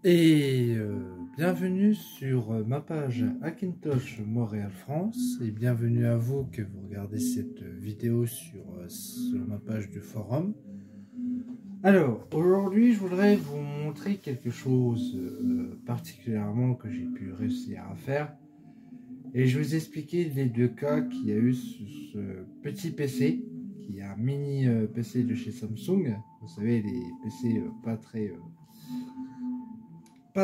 Et bienvenue sur ma page Hackintosh Montréal France et bienvenue à vous que vous regardez cette vidéo sur ma page du forum. Alors aujourd'hui je voudrais vous montrer quelque chose particulièrement que j'ai pu réussir à faire et je vais vous expliquer les deux cas qu'il y a eu sur ce petit PC qui est un mini PC de chez Samsung. Vous savez, les PC pas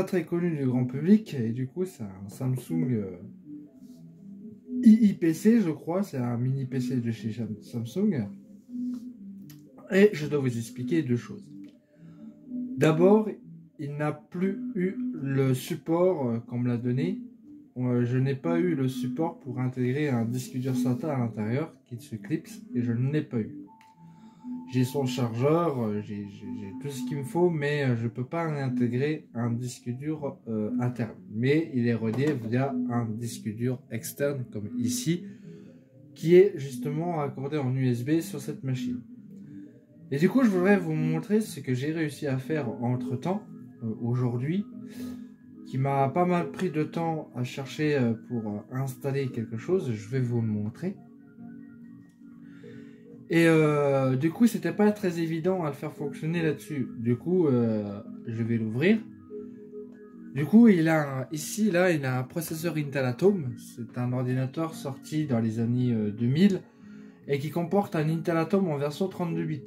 très connu du grand public, et du coup c'est un Samsung IIPC, je crois, c'est un mini PC de chez Samsung. Et je dois vous expliquer deux choses. D'abord, il n'a plus eu le support qu'on me l'a donné. Je n'ai pas eu le support pour intégrer un disque dur SATA à l'intérieur qui se clipse, et je ne l'ai pas eu. J'ai son chargeur, j'ai tout ce qu'il me faut, mais je ne peux pas intégrer un disque dur interne. Mais il est relié via un disque dur externe, comme ici, qui est justement raccordé en USB sur cette machine. Et du coup, je voudrais vous montrer ce que j'ai réussi à faire entre-temps, aujourd'hui, qui m'a pas mal pris de temps à chercher pour installer quelque chose. Je vais vous le montrer. Et du coup, c'était pas très évident à le faire fonctionner là-dessus. Du coup, je vais l'ouvrir. Du coup, ici, il a un processeur Intel Atom. C'est un ordinateur sorti dans les années 2000 et qui comporte un Intel Atom en version 32 bits.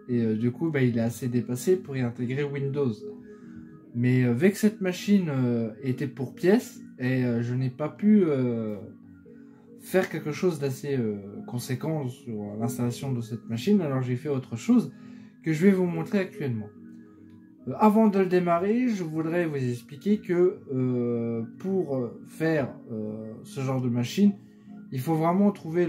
Et du coup, il est assez dépassé pour y intégrer Windows. Mais vu que cette machine était pour pièces, et je n'ai pas pu faire quelque chose d'assez conséquent sur l'installation de cette machine, alors j'ai fait autre chose que je vais vous montrer actuellement. Avant de le démarrer, je voudrais vous expliquer que pour faire ce genre de machine, il faut vraiment trouver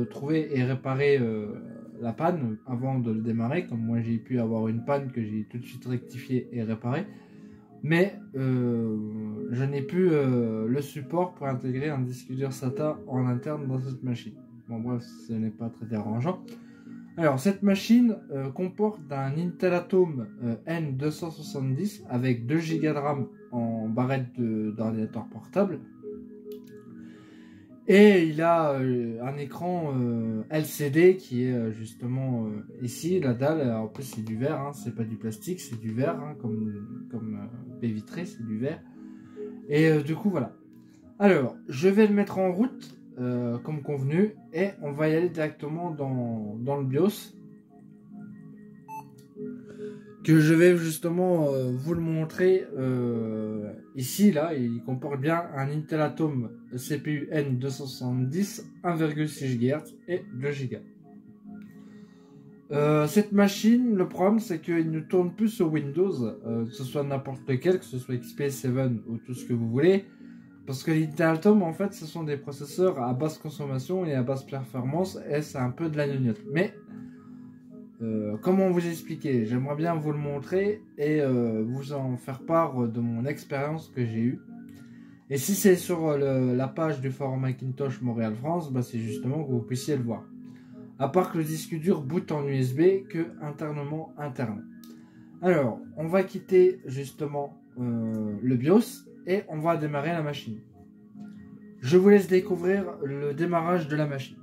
trouver et réparer la panne avant de le démarrer, comme moi j'ai pu avoir une panne que j'ai tout de suite rectifiée et réparée. Mais je n'ai plus le support pour intégrer un disque dur SATA en interne dans cette machine. Bon bref, ce n'est pas très dérangeant. Alors cette machine comporte un Intel Atom N270 avec 2 Go de RAM en barrette d'ordinateur portable. Et il a un écran LCD qui est justement ici, la dalle. En plus c'est du verre, hein, c'est pas du plastique, c'est du verre, hein, comme baie vitrée, c'est du verre. Et du coup voilà. Alors je vais le mettre en route comme convenu et on va y aller directement dans le BIOS. Que je vais justement vous le montrer ici, là, il comporte bien un Intel Atom CPU N270, 1,6 GHz et 2 Go. Cette machine, le problème c'est qu'il ne tourne plus sur Windows, que ce soit n'importe lequel, que ce soit XP7 ou tout ce que vous voulez, parce que l'Intel Atom en fait ce sont des processeurs à basse consommation et à basse performance et c'est un peu de la gnognotte. Mais comment vous expliquer? J'aimerais bien vous le montrer et vous en faire part de mon expérience que j'ai eue. Et si c'est sur la page du forum Hackintosh Montréal France, c'est justement que vous puissiez le voir. À part que le disque dur boot en USB que internement interne. Alors, on va quitter justement le BIOS et on va démarrer la machine. Je vous laisse découvrir le démarrage de la machine.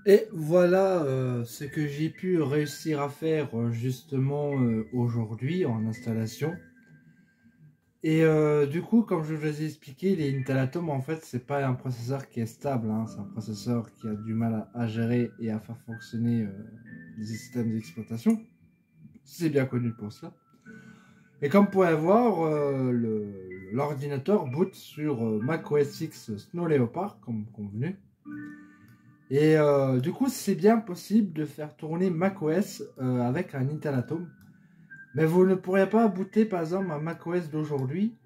Et voilà ce que j'ai pu réussir à faire justement aujourd'hui en installation. Et du coup, comme je vous ai expliqué, les Intel Atom, en fait, c'est pas un processeur qui est stable, hein. C'est un processeur qui a du mal à gérer et à faire fonctionner les systèmes d'exploitation. C'est bien connu pour ça. Et comme vous pouvez voir, l'ordinateur boot sur Mac OS X Snow Leopard, comme convenu. Et du coup, c'est bien possible de faire tourner macOS avec un Intel Atom. Mais vous ne pourrez pas booter par exemple un macOS d'aujourd'hui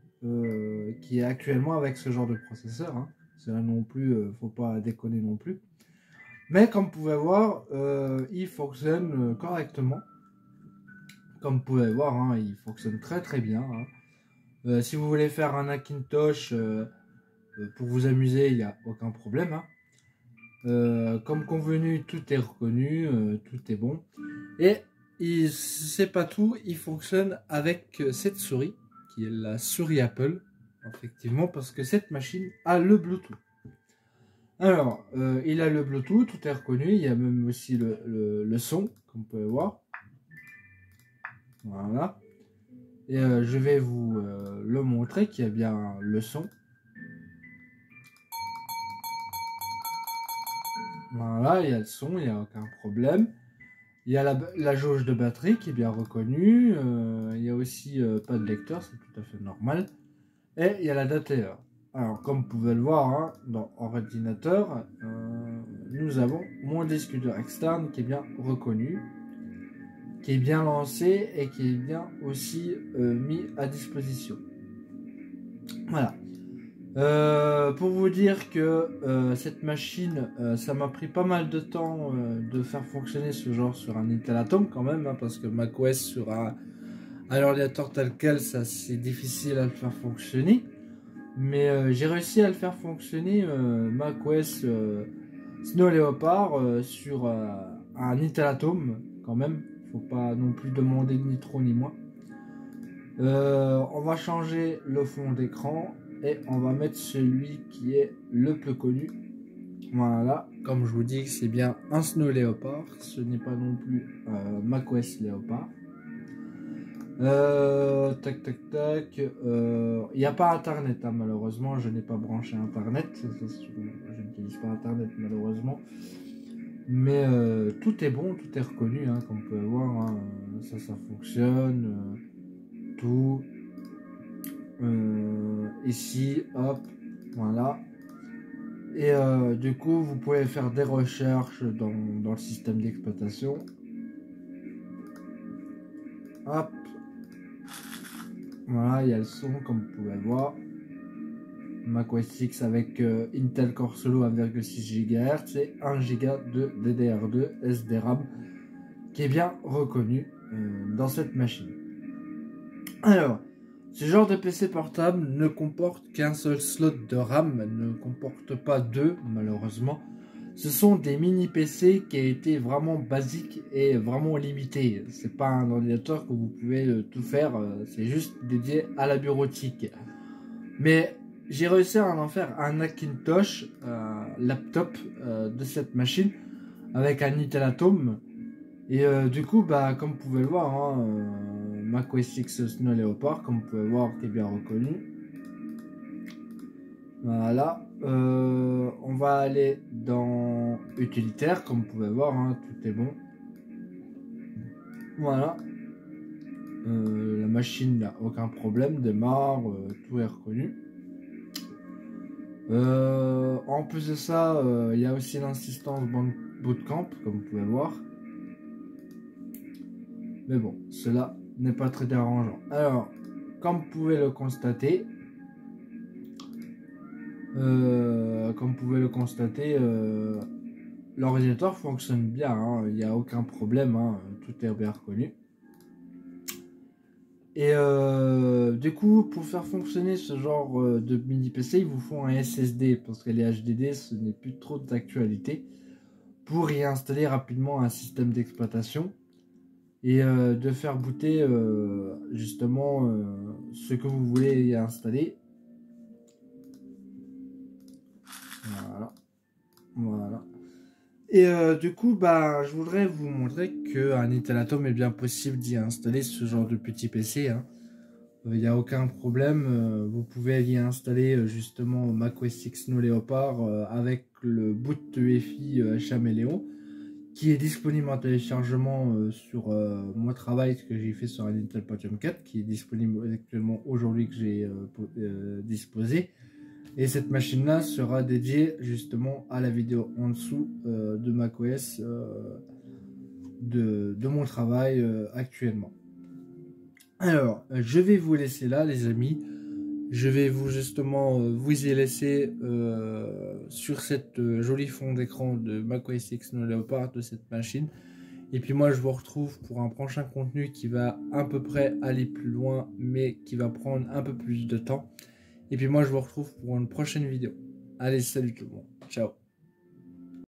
qui est actuellement avec ce genre de processeur. Hein. Cela non plus, faut pas déconner non plus. Mais comme vous pouvez voir, il fonctionne correctement. Comme vous pouvez voir, hein, il fonctionne très très bien. Hein. Si vous voulez faire un Hackintosh pour vous amuser, il n'y a aucun problème. Hein. Comme convenu, tout est reconnu, tout est bon. Et c'est pas tout, il fonctionne avec cette souris, qui est la souris Apple, effectivement, parce que cette machine a le Bluetooth. Alors, il a le Bluetooth, tout est reconnu, il y a même aussi le son, comme vous pouvez voir. Voilà. Et je vais vous le montrer, qu'il y a bien le son. Voilà, il y a le son, il n'y a aucun problème. Il y a la jauge de batterie qui est bien reconnue. Il y a aussi pas de lecteur, c'est tout à fait normal. Et il y a la date et heure. Alors, comme vous pouvez le voir, hein, dans ordinateur, nous avons mon disque dur externe qui est bien reconnu, qui est bien lancé et qui est bien aussi mis à disposition. Voilà. Pour vous dire que cette machine, ça m'a pris pas mal de temps de faire fonctionner ce genre sur un Intel Atom quand même, hein, parce que macOS sur un ordinateur tel quel, ça c'est difficile à le faire fonctionner. Mais j'ai réussi à le faire fonctionner macOS Snow Leopard sur un Intel Atom quand même. Faut pas non plus demander ni trop ni moins. On va changer le fond d'écran et on va mettre celui qui est le plus connu. Voilà, comme je vous dis, c'est bien un Snow Leopard, ce n'est pas non plus macOS Leopard. Tac tac tac. Il n'y a pas internet, hein, malheureusement, je n'ai pas branché internet. Je n'utilise pas internet malheureusement. Mais tout est bon, tout est reconnu, hein, comme on peut voir. Hein, ça fonctionne. Tout. Ici, hop, voilà. Et du coup, vous pouvez faire des recherches dans le système d'exploitation. Hop. Voilà, il y a le son, comme vous pouvez voir. Mac OS X avec Intel Core Solo 1,6 GHz et 1 Go de DDR2 SDRAM qui est bien reconnu dans cette machine. Alors, ce genre de PC portable ne comporte qu'un seul slot de RAM, ne comporte pas deux malheureusement. Ce sont des mini PC qui a été vraiment basiques et vraiment limités. C'est pas un ordinateur que vous pouvez tout faire, c'est juste dédié à la bureautique. Mais j'ai réussi à en faire un Hackintosh laptop de cette machine avec un Intel Atom. Et du coup, bah, comme vous pouvez le voir, hein, Mac OS X Snow Leopard, comme vous pouvez voir, qui est bien reconnu. Voilà. On va aller dans utilitaire, comme vous pouvez voir, hein, tout est bon. Voilà. La machine n'a aucun problème, démarre, tout est reconnu. En plus de ça, il y a aussi l'assistance Bootcamp, comme vous pouvez voir. Mais bon, cela n'est pas très dérangeant. Alors, comme vous pouvez le constater, l'ordinateur fonctionne bien, hein, il n'y a aucun problème, hein, tout est bien reconnu. Et du coup, pour faire fonctionner ce genre de mini PC, il vous faut un SSD, parce que les HDD, ce n'est plus trop d'actualité, pour y installer rapidement un système d'exploitation et de faire booter justement ce que vous voulez y installer. Voilà. Voilà. Et du coup, bah, je voudrais vous montrer qu'un Intel Atom est bien possible d'y installer ce genre de petit PC. Il n'y a aucun problème. Vous pouvez y installer justement macOS X No Leopard avec le boot UEFI Chameleon qui est disponible en téléchargement sur mon travail que j'ai fait sur un Intel Pentium 4 qui est disponible actuellement aujourd'hui que j'ai disposé. Et cette machine-là sera dédiée justement à la vidéo en dessous de macOS de mon travail actuellement. Alors, je vais vous laisser là, les amis. Je vais vous justement vous y laisser sur cette jolie fond d'écran de macOS X No Leopard de cette machine. Et puis moi, je vous retrouve pour un prochain contenu qui va à peu près aller plus loin, mais qui va prendre un peu plus de temps. Et puis moi, je vous retrouve pour une prochaine vidéo. Allez, salut tout le monde. Ciao.